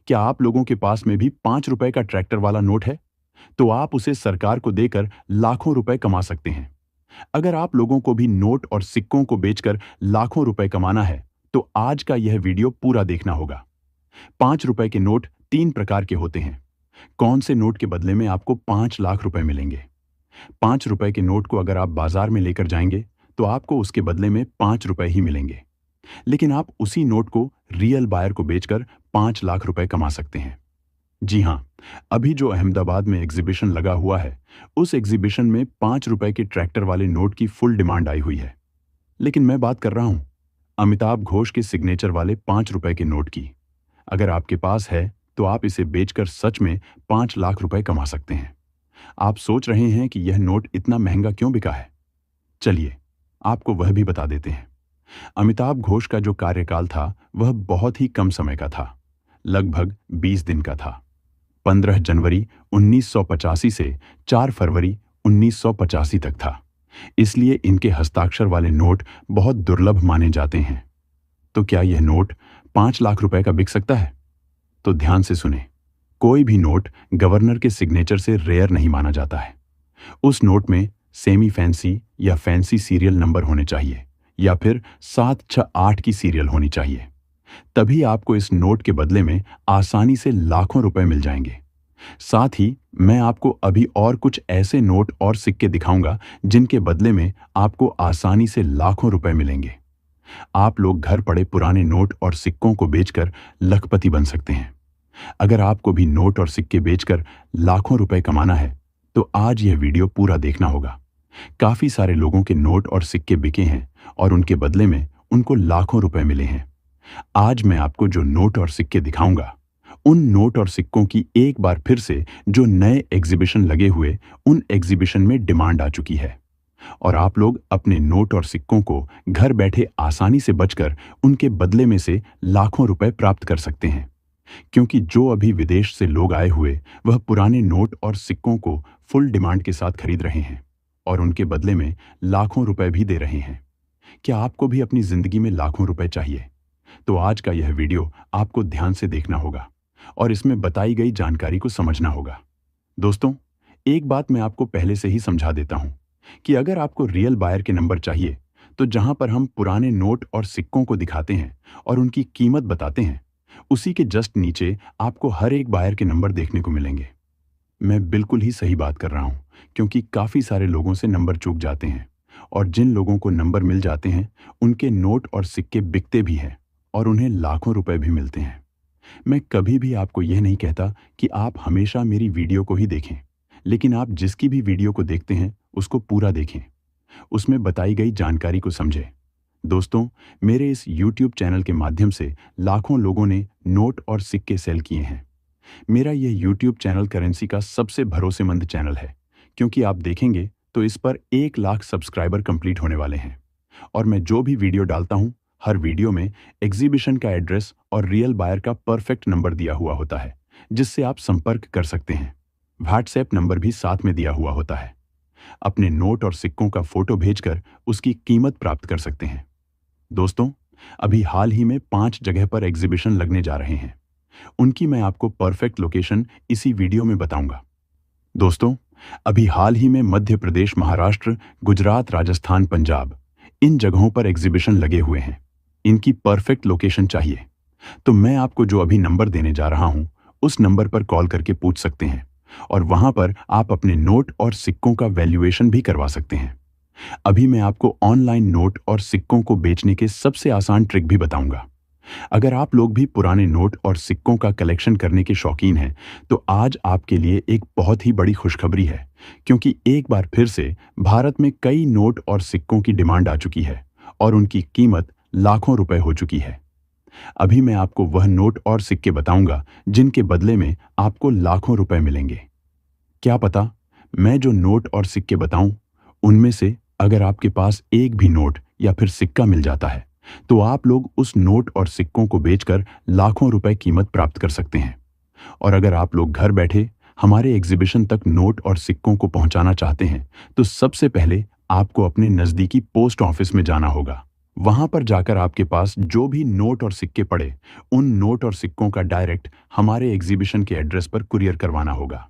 क्या आप लोगों के पास में भी 5 रुपए का ट्रैक्टर वाला नोट है? तो आप उसे सरकार को देकर लाखों रुपए कमा सकते हैं। अगर आप लोगों को भी नोट और सिक्कों को बेचकर लाखों रुपए कमाना है, तो आज का यह वीडियो पूरा देखना होगा। 5 रुपए के नोट 3 प्रकार के होते हैं। कौन से नोट के बदले में आपको 5 लाख रुपए मिलेंगे? 5 रुपए के नोट को अगर आप बाजार में लेकर जाएंगे, तो आपको उसके बदले में 5 रुपए ही मिलेंगे। लेकिन आप उसी नोट को रियल बायर को बेचकर 5 लाख रुपए कमा सकते हैं। जी हाँ, अभी जो अहमदाबाद में एग्जीबिशन लगा हुआ है, उस एग्जीबिशन में 5 रुपए के ट्रैक्टर वाले नोट की फुल डिमांड आई हुई है। लेकिन मैं बात कर रहा हूं अमिताभ घोष के सिग्नेचर वाले 5 रुपए के नोट की। अगर आपके पास है, तो आप इसे बेचकर सच में 5 लाख रुपए कमा सकते हैं। आप सोच रहे हैं कि यह नोट इतना महंगा क्यों बिका है? चलिए, आपको वह भी बता देते हैं। अमिताभ घोष का जो कार्यकाल था, वह बहुत ही कम समय का था, लगभग 20 दिन का था। 15 जनवरी 1985 से 4 फरवरी 1985 तक था। इसलिए इनके हस्ताक्षर वाले नोट बहुत दुर्लभ माने जाते हैं। तो क्या यह नोट 5 लाख रुपए का बिक सकता है? तो ध्यान से सुने, कोई भी नोट गवर्नर के सिग्नेचर से रेयर नहीं माना जाता है। उस नोट में सेमी फैंसी या फैंसी सीरियल नंबर होने चाहिए, या फिर 768 की सीरियल होनी चाहिए। तभी आपको इस नोट के बदले में आसानी से लाखों रुपए मिल जाएंगे। साथ ही मैं आपको अभी और कुछ ऐसे नोट और सिक्के दिखाऊंगा जिनके बदले में आपको आसानी से लाखों रुपए मिलेंगे। आप लोग घर पड़े पुराने नोट और सिक्कों को बेचकर लखपति बन सकते हैं। अगर आपको भी नोट और सिक्के बेचकर लाखों रुपए कमाना है, तो आज यह वीडियो पूरा देखना होगा। काफी सारे लोगों के नोट और सिक्के बिके हैं और उनके बदले में उनको लाखों रुपए मिले हैं। आज मैं आपको जो नोट और सिक्के दिखाऊंगा, उन नोट और सिक्कों की एक बार फिर से जो नए एग्जीबिशन लगे हुए, उन एग्जीबिशन में डिमांड आ चुकी है और आप लोग अपने नोट और सिक्कों को घर बैठे आसानी से बचकर उनके बदले में से लाखों रुपए प्राप्त कर सकते हैं। क्योंकि जो अभी विदेश से लोग आए हुए, वह पुराने नोट और सिक्कों को फुल डिमांड के साथ खरीद रहे हैं और उनके बदले में लाखों रुपए भी दे रहे हैं। क्या आपको भी अपनी जिंदगी में लाखों रुपए चाहिए? तो आज का यह वीडियो आपको ध्यान से देखना होगा और इसमें बताई गई जानकारी को समझना होगा। दोस्तों, एक बात मैं आपको पहले से ही समझा देता हूं कि अगर आपको रियल बायर के नंबर चाहिए, तो जहां पर हम पुराने नोट और सिक्कों को दिखाते हैं और उनकी कीमत बताते हैं, उसी के जस्ट नीचे आपको हर एक बायर के नंबर देखने को मिलेंगे। मैं बिल्कुल ही सही बात कर रहा हूं, क्योंकि काफी सारे लोगों से नंबर चूक जाते हैं और जिन लोगों को नंबर मिल जाते हैं, उनके नोट और सिक्के बिकते भी हैं और उन्हें लाखों रुपए भी मिलते हैं। मैं कभी भी आपको यह नहीं कहता कि आप हमेशा मेरी वीडियो को ही देखें, लेकिन आप जिसकी भी वीडियो को देखते हैं, उसको पूरा देखें, उसमें बताई गई जानकारी को समझें। दोस्तों, मेरे इस YouTube चैनल के माध्यम से लाखों लोगों ने नोट और सिक्के सेल किए हैं। मेरा यह YouTube चैनल करेंसी का सबसे भरोसेमंद चैनल है, क्योंकि आप देखेंगे तो इस पर 1 लाख सब्सक्राइबर कंप्लीट होने वाले हैं और मैं जो भी वीडियो डालता हूं, हर वीडियो में एग्जीबिशन का एड्रेस और रियल बायर का परफेक्ट नंबर दिया हुआ होता है, जिससे आप संपर्क कर सकते हैं। व्हाट्सएप नंबर भी साथ में दिया हुआ होता है। अपने नोट और सिक्कों का फोटो भेजकर उसकी कीमत प्राप्त कर सकते हैं। दोस्तों, अभी हाल ही में 5 जगह पर एग्जीबिशन लगने जा रहे हैं। उनकी मैं आपको परफेक्ट लोकेशन इसी वीडियो में बताऊंगा। दोस्तों, अभी हाल ही में मध्य प्रदेश, महाराष्ट्र, गुजरात, राजस्थान, पंजाब, इन जगहों पर एग्जीबिशन लगे हुए हैं। इनकी परफेक्ट लोकेशन चाहिए तो मैं आपको जो अभी नंबर देने जा रहा हूं, उस नंबर पर कॉल करके पूछ सकते हैं और वहां पर आप अपने नोट और सिक्कों का वैल्यूएशन भी करवा सकते हैं। अभी मैं आपको ऑनलाइन नोट और सिक्कों को बेचने के सबसे आसान ट्रिक भी बताऊंगा। अगर आप लोग भी पुराने नोट और सिक्कों का कलेक्शन करने के शौकीन हैं, तो आज आपके लिए एक बहुत ही बड़ी खुशखबरी है, क्योंकि एक बार फिर से भारत में कई नोट और सिक्कों की डिमांड आ चुकी है और उनकी कीमत लाखों रुपए हो चुकी है। अभी मैं आपको वह नोट और सिक्के बताऊंगा जिनके बदले में आपको लाखों रुपए मिलेंगे। क्या पता मैं जो नोट और सिक्के बताऊं, उनमें से अगर आपके पास एक भी नोट या फिर सिक्का मिल जाता है, तो आप लोग उस नोट और सिक्कों को बेचकर लाखों रुपए कीमत प्राप्त कर सकते हैं। और अगर आप लोग घर बैठे हमारे एग्जीबिशन तक नोट और सिक्कों को पहुंचाना चाहते हैं, तो सबसे पहले आपको अपने नजदीकी पोस्ट ऑफिस में जाना होगा वहां पर जाकर आपके पास जो भी नोट और सिक्के पड़े, उन नोट और सिक्कों का डायरेक्ट हमारे एग्जीबिशन के एड्रेस पर कुरियर करवाना होगा।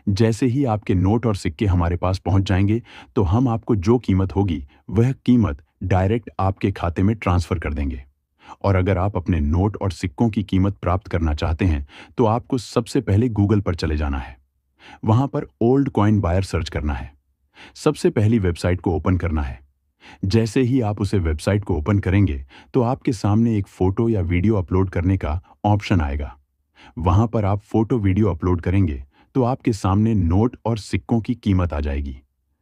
जैसे ही आपके नोट और सिक्के हमारे पास पहुंच जाएंगे, तो हम आपको जो कीमत होगी, वह कीमत डायरेक्ट आपके खाते में ट्रांसफर कर देंगे। और अगर आप अपने नोट और सिक्कों की कीमत प्राप्त करना चाहते हैं, तो आपको सबसे पहले गूगल पर चले जाना है। वहां पर ओल्ड कॉइन बायर सर्च करना है। सबसे पहली वेबसाइट को ओपन करना है। जैसे ही आप उसे वेबसाइट को ओपन करेंगे, तो आपके सामने एक फोटो या वीडियो अपलोड करने का ऑप्शन आएगा। वहां पर आप फोटो वीडियो अपलोड करेंगे, तो आपके सामने नोट और सिक्कों की कीमत आ जाएगी,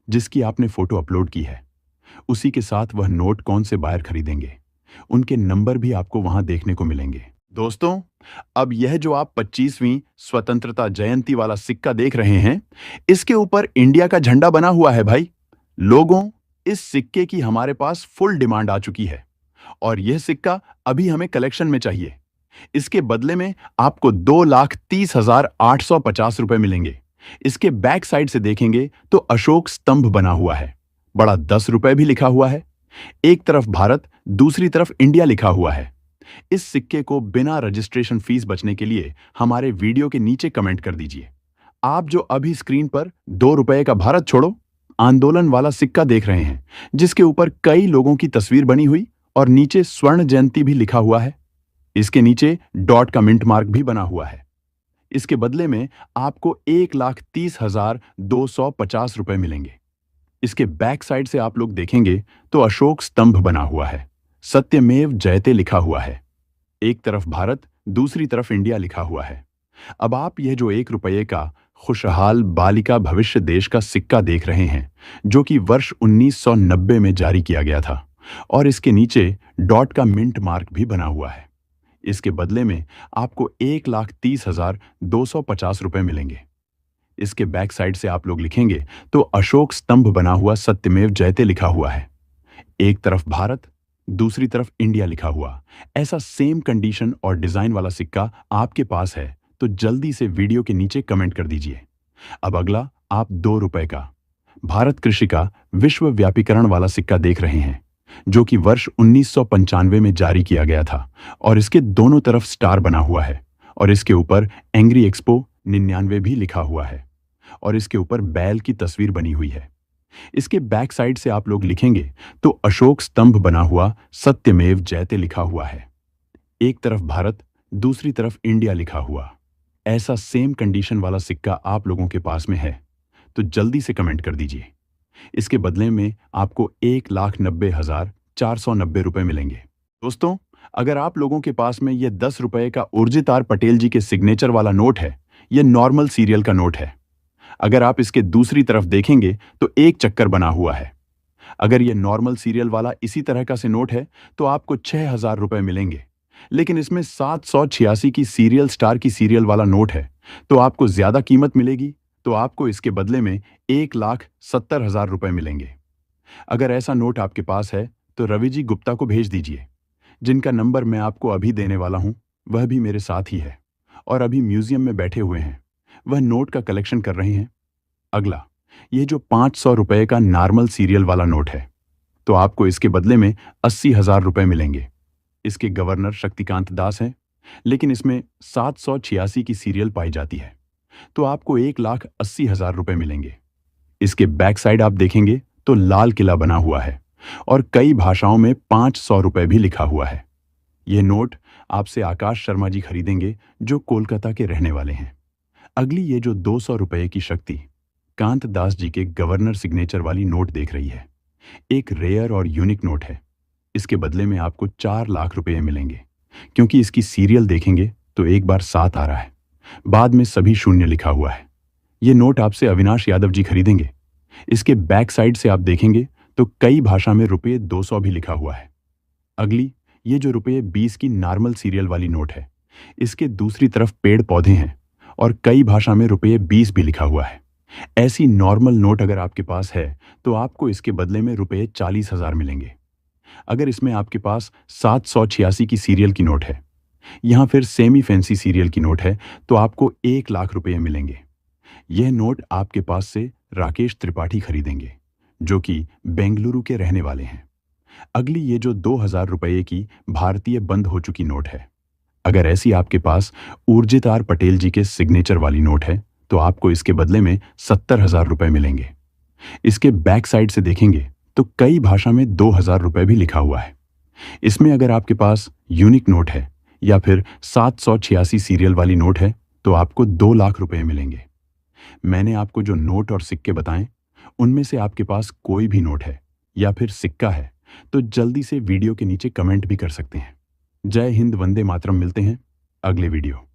जिसकी आपने फोटो अपलोड की है। उसी के साथ वह नोट कौन से बायर खरीदेंगे, उनके नंबर भी आपको वहां देखने को मिलेंगे। दोस्तों, अब यह जो आप 25वीं स्वतंत्रता जयंती वाला सिक्का देख रहे हैं, इसके ऊपर इंडिया का झंडा बना हुआ है भाई। लोगों, इस सिक्के की हमारे पास फुल डिमांड आ चुकी है और यह सिक्का अभी हमें कलेक्शन में चाहिए। इसके बदले में आपको 2,30,850 रुपए मिलेंगे। इसके बैक साइड से देखेंगे तो अशोक स्तंभ बना हुआ है, बड़ा 10 रुपए भी लिखा हुआ है। एक तरफ भारत, दूसरी तरफ इंडिया लिखा हुआ है। इस सिक्के को बिना रजिस्ट्रेशन फीस बचने के लिए हमारे वीडियो के नीचे कमेंट कर दीजिए। आप जो अभी स्क्रीन पर 2 रुपए का भारत छोड़ो आंदोलन वाला सिक्का देख रहे हैं, जिसके ऊपर कई लोगों की तस्वीर बनी हुई और नीचे स्वर्ण जयंती भी लिखा हुआ है। इसके नीचे डॉट का मिंट मार्क भी बना हुआ है। इसके बदले में आपको 1,30,250 रुपए मिलेंगे। इसके बैक साइड से आप लोग देखेंगे तो अशोक स्तंभ बना हुआ है, सत्यमेव जयते लिखा हुआ है। एक तरफ भारत, दूसरी तरफ इंडिया लिखा हुआ है। अब आप यह जो 1 रुपये का खुशहाल बालिका भविष्य देश का सिक्का देख रहे हैं, जो कि वर्ष 1990 में जारी किया गया था, और इसके नीचे डॉट का मिंट मार्क भी बना हुआ है। इसके बदले में आपको 1,30,250 रुपए मिलेंगे। इसके बैक साइड से आप लोग लिखेंगे तो अशोक स्तंभ बना हुआ सत्यमेव जयते लिखा हुआ है। एक तरफ भारत, दूसरी तरफ इंडिया लिखा हुआ ऐसा सेम कंडीशन और डिजाइन वाला सिक्का आपके पास है, तो जल्दी से वीडियो के नीचे कमेंट कर दीजिए। अब अगला आप 2 रुपए का भारत कृषि का विश्व व्यापीकरण वाला सिक्का देख रहे हैं, जो कि वर्ष 1995 में जारी किया गया था, और इसके दोनों तरफ स्टार बना हुआ है और इसके ऊपर एंग्री एक्सपो 99 भी लिखा हुआ है और इसके ऊपर बैल की तस्वीर बनी हुई है। इसके बैक साइड से आप लोग लिखेंगे तो अशोक स्तंभ बना हुआ सत्यमेव जयते लिखा हुआ है। एक तरफ भारत, दूसरी तरफ इंडिया लिखा हुआ ऐसा सेम कंडीशन वाला सिक्का आप लोगों के पास में है, तो जल्दी से कमेंट कर दीजिए। इसके बदले में आपको 1,90,490 रुपए मिलेंगे। दोस्तों, अगर आप लोगों के पास में यह 10 रुपए का उर्जित आर पटेल जी के सिग्नेचर वाला नोट है, यह नॉर्मल सीरियल का नोट है। अगर आप इसके दूसरी तरफ देखेंगे तो एक चक्कर बना हुआ है। अगर यह नॉर्मल सीरियल वाला इसी तरह का से नोट है, तो आपको 6,000 रुपए मिलेंगे। लेकिन इसमें 786 की सीरियल स्टार की सीरियल वाला नोट है, तो आपको ज्यादा कीमत मिलेगी, तो आपको इसके बदले में 1,70,000 रुपए मिलेंगे। अगर ऐसा नोट आपके पास है, तो रवि जी गुप्ता को भेज दीजिए, जिनका नंबर मैं आपको अभी देने वाला हूं। वह भी मेरे साथ ही है और अभी म्यूजियम में बैठे हुए हैं। वह नोट का कलेक्शन कर रहे हैं। अगला, ये जो 500 रुपए का नॉर्मल सीरियल वाला नोट है, तो आपको इसके बदले में 80,000 रुपए मिलेंगे। इसके गवर्नर शक्तिकांत दास हैं, लेकिन इसमें 786 की सीरियल पाई जाती है, तो आपको 1,80,000 रुपए मिलेंगे। इसके बैक साइड आप देखेंगे तो लाल किला बना हुआ है और कई भाषाओं में 500 रुपए भी लिखा हुआ है। यह नोट आपसे आकाश शर्मा जी खरीदेंगे, जो कोलकाता के रहने वाले हैं। अगली ये जो 200 रुपए की शक्ति कांत दास जी के गवर्नर सिग्नेचर वाली नोट देख रही है, एक रेयर और यूनिक नोट है। इसके बदले में आपको 4 लाख रुपए मिलेंगे, क्योंकि इसकी सीरियल देखेंगे तो एक बार 7 आ रहा है, बाद में सभी शून्य लिखा हुआ है। यह नोट आपसे अविनाश यादव जी खरीदेंगे। इसके बैक साइड से आप देखेंगे तो कई भाषा में रुपये 200 भी लिखा हुआ है। अगली ये जो रुपये 20 की नॉर्मल सीरियल वाली नोट है, इसके दूसरी तरफ पेड़ पौधे हैं और कई भाषा में रुपये 20 भी लिखा हुआ है। ऐसी नॉर्मल नोट अगर आपके पास है, तो आपको इसके बदले में रुपये 40,000 मिलेंगे। अगर इसमें आपके पास 786 की सीरियल की नोट है, यहाँ फिर सेमी फैंसी सीरियल की नोट है, तो आपको 1 लाख रुपये मिलेंगे। यह नोट आपके पास से राकेश त्रिपाठी खरीदेंगे, जो कि बेंगलुरु के रहने वाले हैं। अगली ये जो 2000 रुपये की भारतीय बंद हो चुकी नोट है। अगर ऐसी आपके पास ऊर्जितार पटेल जी के सिग्नेचर वाली नोट है तो आपको इसके बदले में 70,000 रुपये मिलेंगे। इसके बैक साइड से देखेंगे तो कई भाषा में 2000 रुपये भी लिखा हुआ है। इसमें अगर आपके पास यूनिक नोट है या फिर 786 सीरियल वाली नोट है तो आपको 2 लाख रुपए मिलेंगे। मैंने आपको जो नोट और सिक्के बताएं उनमें से आपके पास कोई भी नोट है या फिर सिक्का है तो जल्दी से वीडियो के नीचे कमेंट भी कर सकते हैं। जय हिंद, वंदे मातरम। मिलते हैं अगले वीडियो।